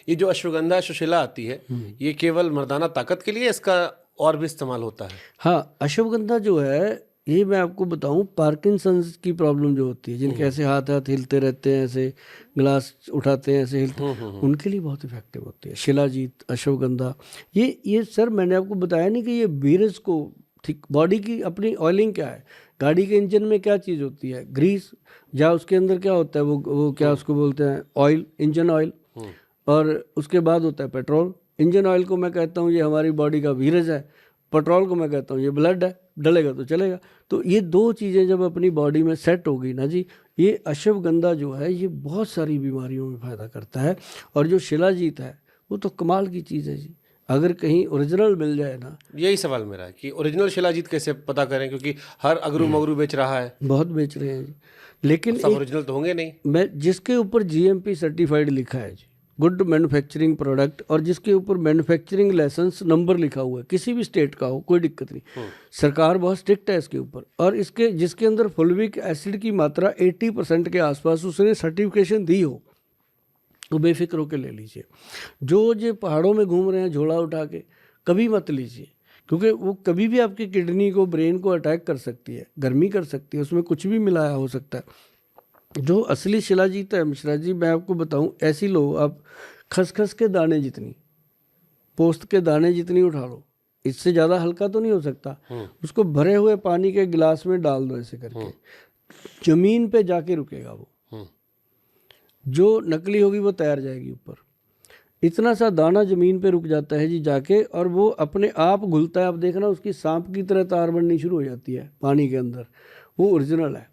ये जो अश्वगंधा सुशीला आती है, ये केवल मर्दाना ताकत के लिए, इसका और भी इस्तेमाल होता है? हाँ, अश्वगंधा जो है ये मैं आपको बताऊं, पार्किंसंस की प्रॉब्लम जो होती है, जिनके ऐसे हाथ हाथ हिलते रहते हैं, ऐसे ग्लास उठाते हैं ऐसे हिलते, उनके लिए बहुत इफेक्टिव होती है शिलाजीत, अश्वगंधा। ये सर मैंने आपको बताया नहीं कि ये वीरज को ठीक, बॉडी की अपनी ऑयलिंग क्या है, गाड़ी के इंजन में क्या चीज़ होती है, ग्रीस, या उसके अंदर क्या होता है, वो क्या उसको बोलते हैं, ऑयल, इंजन ऑयल, और उसके बाद होता है पेट्रोल। इंजन ऑयल को मैं कहता हूँ ये हमारी बॉडी का वीरज है, पेट्रोल को मैं कहता हूँ ये ब्लड है, डलेगा तो चलेगा। तो ये दो चीज़ें जब अपनी बॉडी में सेट हो गई ना जी, ये अश्वगंधा जो है ये बहुत सारी बीमारियों में फ़ायदा करता है। और जो शिलाजीत है वो तो कमाल की चीज़ है जी, अगर कहीं ओरिजिनल मिल जाए ना। यही सवाल मेरा है कि ओरिजिनल शिलाजीत कैसे पता करें, क्योंकि हर अगरू मगरू बेच रहा है। बहुत बेच रहे हैं जी, लेकिन सब ओरिजिनल तो होंगे नहीं। मैं जिसके ऊपर जीएमपी सर्टिफाइड लिखा है जी, गुड मैन्युफैक्चरिंग प्रोडक्ट, और जिसके ऊपर मैन्युफैक्चरिंग लाइसेंस नंबर लिखा हुआ है, किसी भी स्टेट का हो, कोई दिक्कत नहीं, सरकार बहुत स्ट्रिक्ट है इसके ऊपर। और इसके जिसके अंदर फुलविक एसिड की मात्रा 80% के आसपास उसने सर्टिफिकेशन दी हो, तो बेफिक्र होकर ले लीजिए। जो जो पहाड़ों में घूम रहे हैं झोला उठा के, कभी मत लीजिए, क्योंकि वो कभी भी आपकी किडनी को, ब्रेन को अटैक कर सकती है, गर्मी कर सकती है, उसमें कुछ भी मिलाया हो सकता है। जो असली शिलाजीत है मिश्रा जी, मैं आपको बताऊं, ऐसी लो आप खसखस के दाने जितनी, पोस्त के दाने जितनी उठा लो, इससे ज़्यादा हल्का तो नहीं हो सकता, उसको भरे हुए पानी के गिलास में डाल दो ऐसे करके, जमीन पे जाके रुकेगा वो, जो नकली होगी वो तैर जाएगी ऊपर। इतना सा दाना ज़मीन पे रुक जाता है जी जाके, और वो अपने आप घुलता है। आप देखना उसकी सांप की तरह तार बननी शुरू हो जाती है पानी के अंदर, वो ओरिजिनल है।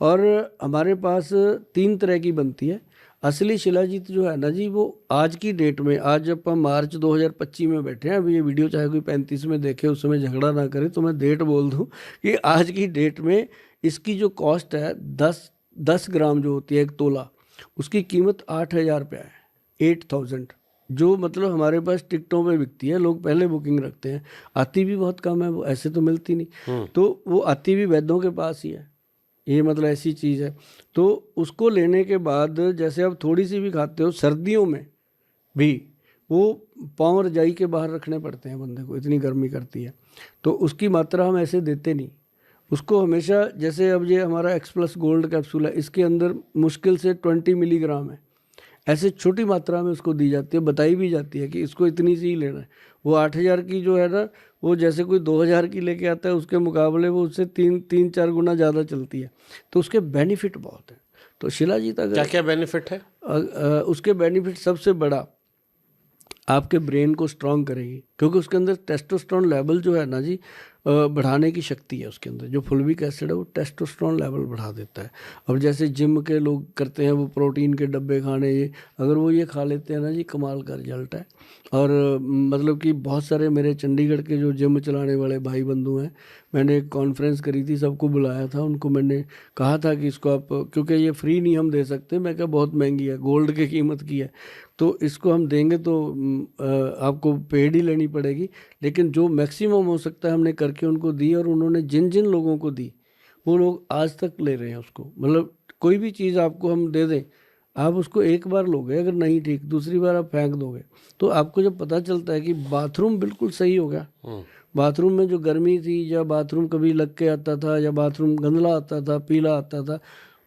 और हमारे पास 3 तरह की बनती है। असली शिलाजीत जो है ना जी, वो आज की डेट में, आज जब हम मार्च 2025 में बैठे हैं, अभी ये वीडियो चाहे कोई 35 में देखे उस समय झगड़ा ना करे, तो मैं डेट बोल दूं कि आज की डेट में इसकी जो कॉस्ट है 10 ग्राम जो होती है, 1 तोला, उसकी कीमत 8,000 रुपया है, 8,000, जो मतलब हमारे पास टिकटों पे बिकती है, लोग पहले बुकिंग रखते हैं। आती भी बहुत कम है वो, ऐसे तो मिलती नहीं, तो वो आती भी वैद्यों के पास ही है, ये मतलब ऐसी चीज़ है। तो उसको लेने के बाद जैसे आप थोड़ी सी भी खाते हो, सर्दियों में भी वो पाँव रजाई के बाहर रखने पड़ते हैं बंदे को, इतनी गर्मी करती है। तो उसकी मात्रा हम ऐसे देते नहीं उसको, हमेशा जैसे अब ये हमारा एक्स+ गोल्ड कैप्सूल है, इसके अंदर मुश्किल से 20 मिलीग्राम है, ऐसे छोटी मात्रा में उसको दी जाती है, बताई भी जाती है कि इसको इतनी सी ही लेना है। वो 8,000 की जो है ना, वो जैसे कोई 2,000 की लेके आता है, उसके मुकाबले वो उससे 3-4 गुना ज़्यादा चलती है। तो उसके बेनिफिट बहुत हैं। तो शिलाजीत अगर क्या क्या बेनिफिट है? उसके बेनिफिट सबसे बड़ा, आपके ब्रेन को स्ट्रॉन्ग करेगी, क्योंकि उसके अंदर टेस्टोस्टेरोन लेवल जो है ना जी, बढ़ाने की शक्ति है उसके अंदर। जो फुलविक एसिड है वो टेस्टोस्टेरोन लेवल बढ़ा देता है। अब जैसे जिम के लोग करते हैं, वो प्रोटीन के डब्बे खाने, ये अगर वो ये खा लेते हैं ना जी, कमाल का रिजल्ट है। और मतलब कि बहुत सारे मेरे चंडीगढ़ के जो जिम चलाने वाले भाई बंधु हैं, मैंने एक कॉन्फ्रेंस करी थी, सबको बुलाया था, उनको मैंने कहा था कि इसको आप, क्योंकि ये फ्री नहीं हम दे सकते, मैं कहा बहुत महंगी है, गोल्ड की कीमत की है, तो इसको हम देंगे तो आपको पेड ही लेनी पड़ेगी। लेकिन जो मैक्सिमम हो सकता है हमने करके उनको दी, और उन्होंने जिन जिन लोगों को दी वो लोग आज तक ले रहे हैं उसको। मतलब कोई भी चीज़ आपको हम दे दें, आप उसको एक बार लोगे, अगर नहीं ठीक, दूसरी बार आप फेंक दोगे। तो आपको जब पता चलता है कि बाथरूम बिल्कुल सही हो गया, बाथरूम में जो गर्मी थी, या बाथरूम कभी लग के आता था, या बाथरूम गंदला आता था, पीला आता था,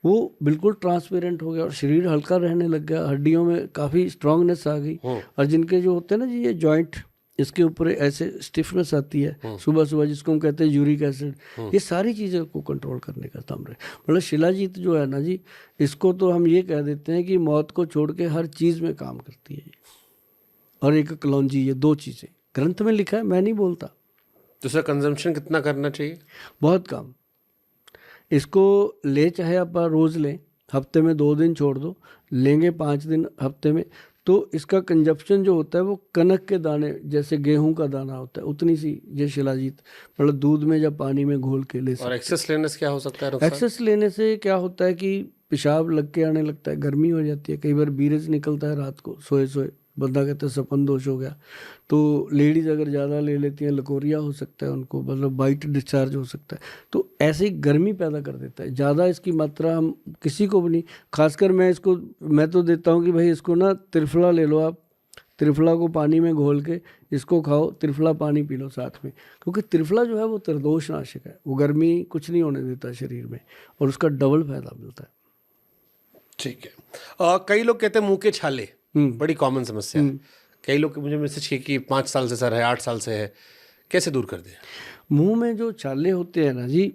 वो बिल्कुल ट्रांसपेरेंट हो गया, और शरीर हल्का रहने लग गया, हड्डियों में काफ़ी स्ट्रांगनेस आ गई। और जिनके जो होते हैं ना जी ये जॉइंट, इसके ऊपर ऐसे स्टिफनेस आती है सुबह सुबह, जिसको हम कहते हैं यूरिक एसिड, ये सारी चीज़ें को कंट्रोल करने का काम रहे। मतलब शिलाजीत जो है ना जी, इसको तो हम ये कह देते हैं कि मौत को छोड़ के हर चीज़ में काम करती है। और एक कलौंजी, ये 2 चीज़ें ग्रंथ में लिखा है, मैं नहीं बोलता। तो सर कंजम्पशन कितना करना चाहिए? बहुत कम। इसको ले चाहे आप रोज़ लें, हफ्ते में 2 दिन छोड़ दो, लेंगे 5 दिन हफ्ते में, तो इसका कंजप्शन जो होता है वो कनक के दाने, जैसे गेहूं का दाना होता है, उतनी सी ये शिलाजीत मतलब दूध में या पानी में घोल के ले सकते। और एक्सेस लेने से क्या हो सकता है नुकसान? एक्सेस लेने से क्या होता है कि पेशाब लग के आने लगता है, गर्मी हो जाती है, कई बार बीरेज निकलता है रात को सोए सोए, बंदा कहता है सपन दोष हो गया। तो लेडीज़ अगर ज़्यादा ले लेती हैं, लकोरिया हो सकता है उनको, मतलब वाइट डिस्चार्ज हो सकता है। तो ऐसे ही गर्मी पैदा कर देता है। ज़्यादा इसकी मात्रा हम किसी को भी नहीं, खासकर मैं तो देता हूँ कि भाई इसको ना त्रिफला ले लो आप, त्रिफला को पानी में घोल के इसको खाओ, त्रिफला पानी पी लो साथ में, क्योंकि त्रिफला जो है वो त्रिदोष नाशक है, वो गर्मी कुछ नहीं होने देता शरीर में और उसका डबल फायदा मिलता है। ठीक है। कई लोग कहते हैं मुंह के छाले, बड़ी कॉमन समस्या है। कई लोग मुझे मैसेज किए कि 5 साल से सर है, 8 साल से है, कैसे दूर कर दें? मुंह में जो छाले होते हैं ना जी,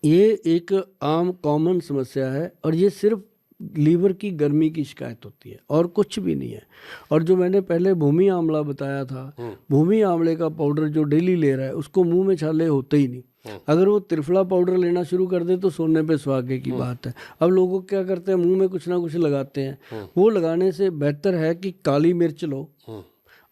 ये एक आम कॉमन समस्या है और ये सिर्फ लीवर की गर्मी की शिकायत होती है और कुछ भी नहीं है। और जो मैंने पहले भूमि आंवला बताया था, भूमि आंवले का पाउडर जो डेली ले रहा है उसको मुंह में छाले होते ही नहीं। अगर वो त्रिफला पाउडर लेना शुरू कर दे तो सोने पे सुहागे की बात है। अब लोगों क्या करते हैं, मुंह में कुछ ना कुछ लगाते हैं। वो लगाने से बेहतर है कि काली मिर्च लो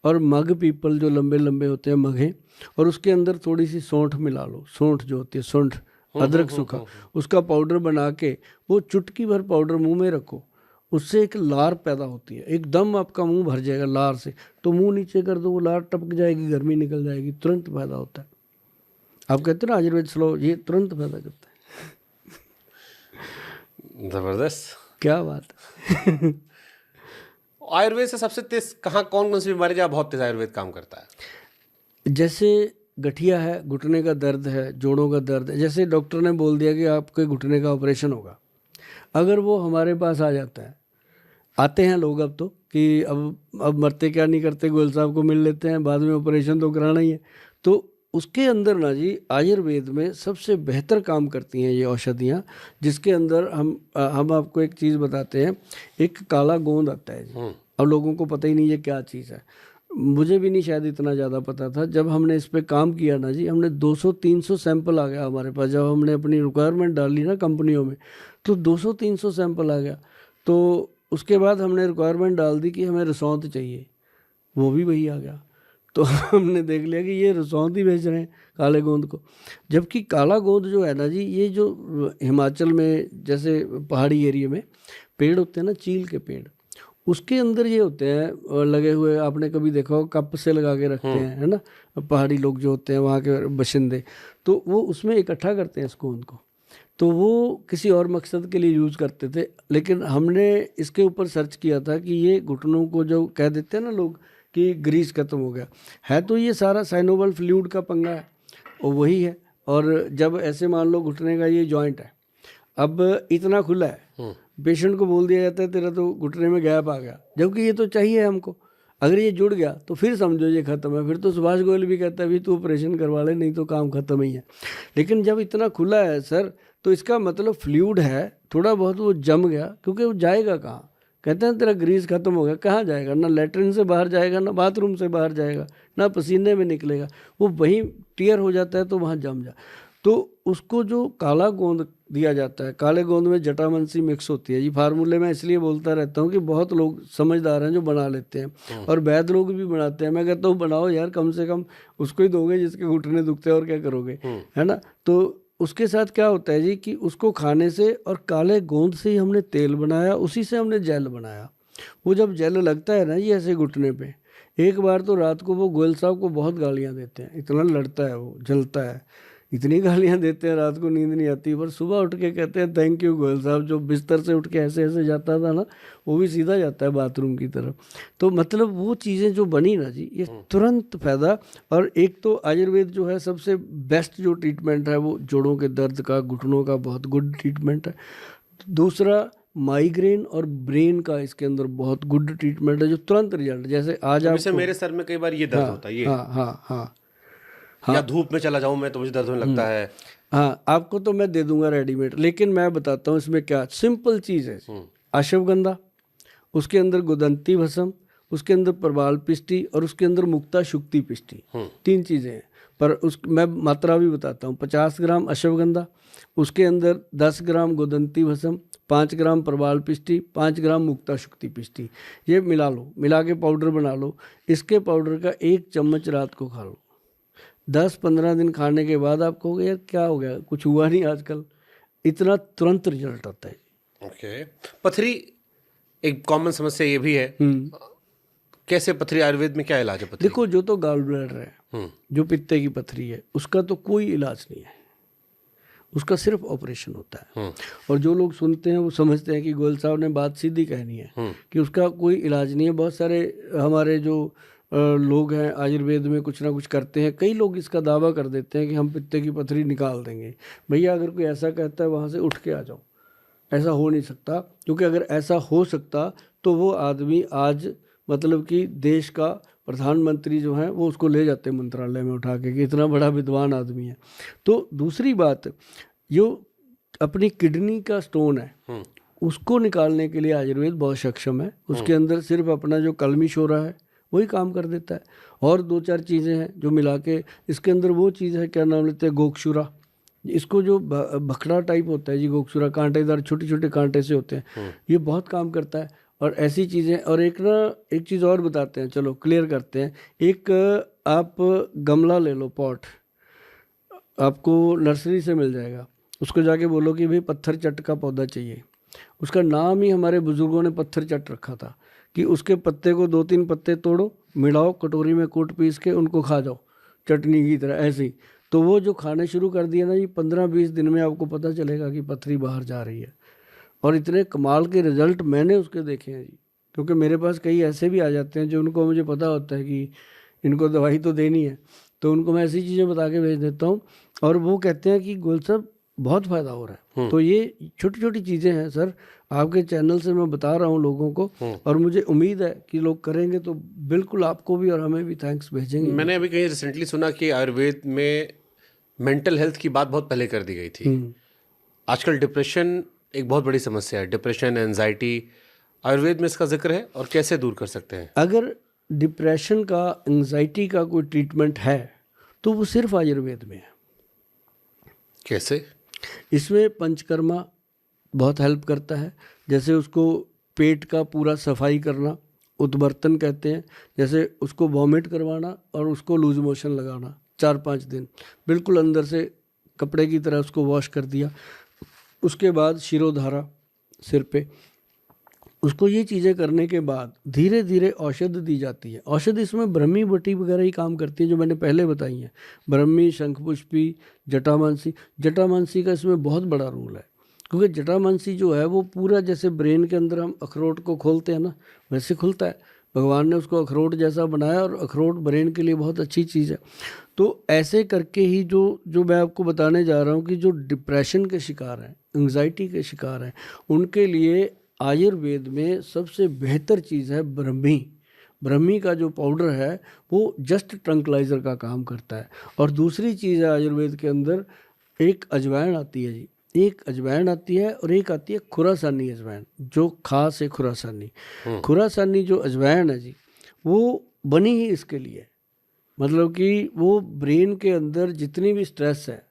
और मग पीपल जो लंबे लंबे होते हैं मघे, और उसके अंदर थोड़ी सी सौंठ मिला लो, सौंठ जो होती है सौंठ, अदरक सूखा, उसका पाउडर बना के वो चुटकी भर पाउडर मुंह में रखो, उससे एक लार पैदा होती है, एकदम आपका मुंह भर जाएगा लार से। तो मुंह नीचे कर दो, वो लार टपक जाएगी, गर्मी निकल जाएगी, तुरंत फायदा होता है। आप कहते हैं ना आयुर्वेद स्लो, ये तुरंत फायदा करता है। जबरदस्त, क्या बात है। आयुर्वेद से सबसे तेज कहाँ, कौन कौन सी बीमारी जहाँ बहुत तेज आयुर्वेद काम करता है? जैसे गठिया है, घुटने का दर्द है, जोड़ों का दर्द है, जैसे डॉक्टर ने बोल दिया कि आपके घुटने का ऑपरेशन होगा, अगर वो हमारे पास आ जाता है, आते हैं लोग अब तो कि अब मरते क्या नहीं करते, गोयल साहब को मिल लेते हैं, बाद में ऑपरेशन तो कराना ही है। तो उसके अंदर ना जी आयुर्वेद में सबसे बेहतर काम करती हैं ये औषधियाँ, जिसके अंदर हम आपको एक चीज़ बताते हैं। एक काला गोंद आता है जी, अब लोगों को पता ही नहीं ये क्या चीज़ है, मुझे भी नहीं शायद इतना ज़्यादा पता था। जब हमने इस पे काम किया ना जी, हमने 200-300 सैंपल आ गया हमारे पास। जब हमने अपनी रिक्वायरमेंट डाली ना कंपनियों में, तो 200-300 सैंपल आ गया। तो उसके बाद हमने रिक्वायरमेंट डाल दी कि हमें रसौंत चाहिए, वो भी वही आ गया। तो हमने देख लिया कि ये रसौंत ही बेच रहे हैं काले गोंद को। जबकि काला गोंद जो है ना जी, ये जो हिमाचल में जैसे पहाड़ी एरिया में पेड़ होते हैं ना, चील के पेड़, उसके अंदर ये होते हैं लगे हुए, आपने कभी देखा हो, कप से लगा के रखते हैं, है ना, पहाड़ी लोग जो होते हैं वहाँ के बशिंदे, तो वो उसमें इकट्ठा करते हैं इस गोंद को। तो वो किसी और मकसद के लिए यूज़ करते थे, लेकिन हमने इसके ऊपर सर्च किया था कि ये घुटनों को जो कह देते हैं ना लोग कि ग्रीस खत्म हो गया है, तो ये सारा साइनोवल फ्लूइड का पंगा है, और वही है। और जब ऐसे मान लो घुटने का ये जॉइंट है, अब इतना खुला है, पेशेंट को बोल दिया जाता है तेरा तो घुटने में गैप आ गया, जबकि ये तो चाहिए हमको। अगर ये जुड़ गया तो फिर समझो ये खत्म है, फिर तो सुभाष गोयल भी कहता है भी तू ऑपरेशन करवा ले, नहीं तो काम खत्म ही है। लेकिन जब इतना खुला है सर, तो इसका मतलब फ्लूइड है, थोड़ा बहुत वो जम गया, क्योंकि वो जाएगा कहाँ? कहते हैं तेरा ग्रीस खत्म हो गया, कहाँ जाएगा? ना लेटरिन से बाहर जाएगा, ना बाथरूम से बाहर जाएगा, ना पसीने में निकलेगा, वो वहीं टीयर हो जाता है, तो वहाँ जम जा। तो उसको जो काला गोंद दिया जाता है, काले गोंद में जटामंसी मिक्स होती है जी। फार्मूले में इसलिए बोलता रहता हूँ कि बहुत लोग समझदार हैं जो बना लेते हैं, और वैद्य लोग भी बनाते हैं। मैं कहता हूँ बनाओ यार, कम से कम उसको ही दोगे जिसके घुटने दुखते हैं, और क्या करोगे, है ना। तो उसके साथ क्या होता है जी कि उसको खाने से, और काले गोंद से ही हमने तेल बनाया, उसी से हमने जेल बनाया। वो जब जेल लगता है ना जी ऐसे घुटने पे, एक बार तो रात को वो गोयल साहब को बहुत गालियाँ देते हैं, इतना लड़ता है वो, जलता है, इतनी गालियाँ देते हैं, रात को नींद नहीं आती। पर सुबह उठ के कहते हैं थैंक यू गोयल साहब, जो बिस्तर से उठ के ऐसे ऐसे जाता था ना, वो भी सीधा जाता है बाथरूम की तरफ। तो मतलब वो चीज़ें जो बनी ना जी, ये तुरंत फायदा। और एक तो आयुर्वेद जो है सबसे बेस्ट जो ट्रीटमेंट है वो जोड़ों के दर्द का, घुटनों का बहुत गुड ट्रीटमेंट है। दूसरा माइग्रेन और ब्रेन का इसके अंदर बहुत गुड ट्रीटमेंट है, जो तुरंत रिजल्ट। जैसे आज जैसे मेरे सर में कई बार ये दर्द होता है, ये हाँ, या धूप में चला जाऊं मैं तो मुझे दर्द होने लगता है। हाँ, आपको तो मैं दे दूंगा रेडीमेड, लेकिन मैं बताता हूँ इसमें क्या सिंपल चीज़ है। अश्वगंधा, उसके अंदर गुदंती भस्म, उसके अंदर प्रवाल पिष्टी, और उसके अंदर मुक्ता शुक्ति पिष्टी, 3 चीज़ें हैं। पर मैं मात्रा भी बताता हूँ। 50 ग्राम अश्वगंधा, उसके अंदर 10 ग्राम गुदंती भस्म, 5 ग्राम प्रवाल पिष्टी, 5 ग्राम मुक्ता शुक्ति पिष्टी, ये मिला लो, मिला के पाउडर बना लो। इसके पाउडर का 1 चम्मच रात को खा लो। 10-15 दिन खाने के बाद आप कहोगे यार क्या हो गया, कुछ हुआ नहीं आजकल, इतना तुरंत रिजल्ट आता है। ओके। पथरी एक कॉमन समस्या ये भी है, कैसे पथरी, आयुर्वेद में क्या इलाज है पथरी? देखो, जो तो गॉल ब्लैडर है, जो पित्ते की पथरी है, उसका तो कोई इलाज नहीं है, उसका सिर्फ ऑपरेशन होता है। और जो लोग सुनते हैं वो समझते हैं कि गोयल साहब ने बात सीधी कहनी है कि उसका कोई इलाज नहीं है। बहुत सारे हमारे जो लोग हैं आयुर्वेद में कुछ ना कुछ करते हैं, कई लोग इसका दावा कर देते हैं कि हम पित्ते की पथरी निकाल देंगे। भैया अगर कोई ऐसा कहता है वहाँ से उठ के आ जाओ, ऐसा हो नहीं सकता। क्योंकि अगर ऐसा हो सकता तो वो आदमी आज मतलब कि देश का प्रधानमंत्री जो है वो उसको ले जाते मंत्रालय में उठा के कि इतना बड़ा विद्वान आदमी है। तो दूसरी बात, जो अपनी किडनी का स्टोन है उसको निकालने के लिए आयुर्वेद बहुत सक्षम है। उसके अंदर सिर्फ अपना जो कलमी शोरा है वही काम कर देता है, और 2-4 चीज़ें हैं जो मिला के इसके अंदर वो चीज़ है, क्या नाम लेते हैं, गोक्षुरा। इसको जो बखड़ा टाइप होता है जी, गोक्षुरा कांटेदार छोटे छोटे कांटे से होते हैं, ये बहुत काम करता है। और ऐसी चीज़ें, और एक चीज़ और बताते हैं, चलो क्लियर करते हैं। एक आप गमला ले लो, पॉट आपको नर्सरी से मिल जाएगा, उसको जाके बोलो कि भाई पत्थर चट का पौधा चाहिए। उसका नाम ही हमारे बुजुर्गों ने पत्थर चट रखा था कि उसके पत्ते को 2-3 पत्ते तोड़ो, मिलाओ, कटोरी में कूट पीस के उनको खा जाओ चटनी की तरह, ऐसे ही। तो वो जो खाने शुरू कर दिया ना जी, 15-20 दिन में आपको पता चलेगा कि पथरी बाहर जा रही है। और इतने कमाल के रिजल्ट मैंने उसके देखे हैं जी, क्योंकि मेरे पास कई ऐसे भी आ जाते हैं जो उनको मुझे पता होता है कि इनको दवाई तो देनी है, तो उनको मैं ऐसी चीज़ें बता के भेज देता हूँ और वो कहते हैं कि गोयल साहब बहुत फ़ायदा हो रहा है। तो ये छोटी छोटी चीज़ें हैं सर, आपके चैनल से मैं बता रहा हूँ लोगों को, और मुझे उम्मीद है कि लोग करेंगे तो बिल्कुल आपको भी और हमें भी थैंक्स भेजेंगे। मैंने अभी कहीं रिसेंटली सुना कि आयुर्वेद में मेंटल हेल्थ की बात बहुत पहले कर दी गई थी। आजकल डिप्रेशन एक बहुत बड़ी समस्या है, डिप्रेशन, एंजाइटी, आयुर्वेद में इसका जिक्र है और कैसे दूर कर सकते हैं? अगर डिप्रेशन का, एंजाइटी का कोई ट्रीटमेंट है तो वो सिर्फ आयुर्वेद में है। कैसे? इसमें पंचकर्मा बहुत हेल्प करता है। जैसे उसको पेट का पूरा सफाई करना, उद्वर्तन कहते हैं, जैसे उसको वॉमिट करवाना और उसको लूज मोशन लगाना 4-5 दिन, बिल्कुल अंदर से कपड़े की तरह उसको वॉश कर दिया। उसके बाद शिरोधारा सिर पे, उसको ये चीज़ें करने के बाद धीरे धीरे औषध दी जाती है। औषध इसमें ब्रह्मी बटी वगैरह ही काम करती है जो मैंने पहले बताई हैं, ब्रह्मी, शंखपुष्पी, जटामांसी। जटामांसी का इसमें बहुत बड़ा रोल है, क्योंकि जटामांसी जो है वो पूरा जैसे ब्रेन के अंदर हम अखरोट को खोलते हैं ना, वैसे खुलता है। भगवान ने उसको अखरोट जैसा बनाया, और अखरोट ब्रेन के लिए बहुत अच्छी चीज़ है। तो ऐसे करके ही जो मैं आपको बताने जा रहा हूँ कि जो डिप्रेशन के शिकार हैं, एंग्जाइटी के शिकार हैं, उनके लिए आयुर्वेद में सबसे बेहतर चीज़ है ब्रह्मी। ब्रह्मी का जो पाउडर है वो जस्ट ट्रंकलाइजर का काम करता है। और दूसरी चीज़ है आयुर्वेद के अंदर, एक अजवाइन आती है जी, एक अजवाइन आती है और एक आती है खुरासानी अजवाइन, जो खास है खुरासानी। खुरासानी जो अजवाइन है जी, वो बनी ही इसके लिए, मतलब कि वो ब्रेन के अंदर जितनी भी स्ट्रेस है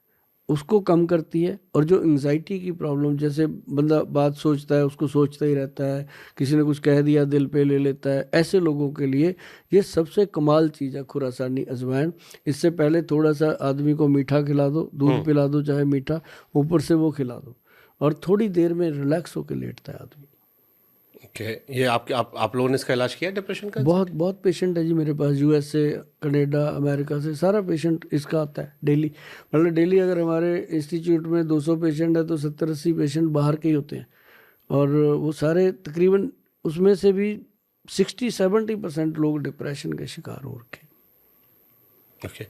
उसको कम करती है। और जो एंग्जाइटी की प्रॉब्लम, जैसे बंदा बात सोचता है उसको सोचता ही रहता है, किसी ने कुछ कह दिया दिल पे ले लेता है, ऐसे लोगों के लिए ये सबसे कमाल चीज़ है खुरासानी अजवाइन। इससे पहले थोड़ा सा आदमी को मीठा खिला दो, दूध पिला दो चाहे मीठा, ऊपर से वो खिला दो, और थोड़ी देर में रिलैक्स होकर लेटता है आदमी। ओके, ये आप लोगों ने इसका इलाज किया डिप्रेशन का? बहुत पेशेंट है जी मेरे पास, यूएस से, कनाडा, अमेरिका से, सारा पेशेंट इसका आता है डेली। मतलब डेली अगर हमारे इंस्टीट्यूट में 200 पेशेंट है तो 70-80 पेशेंट बाहर के ही होते हैं, और वो सारे तकरीबन उसमें से भी 60-70% लोग डिप्रेशन के शिकार हो रखे हैं। ओके।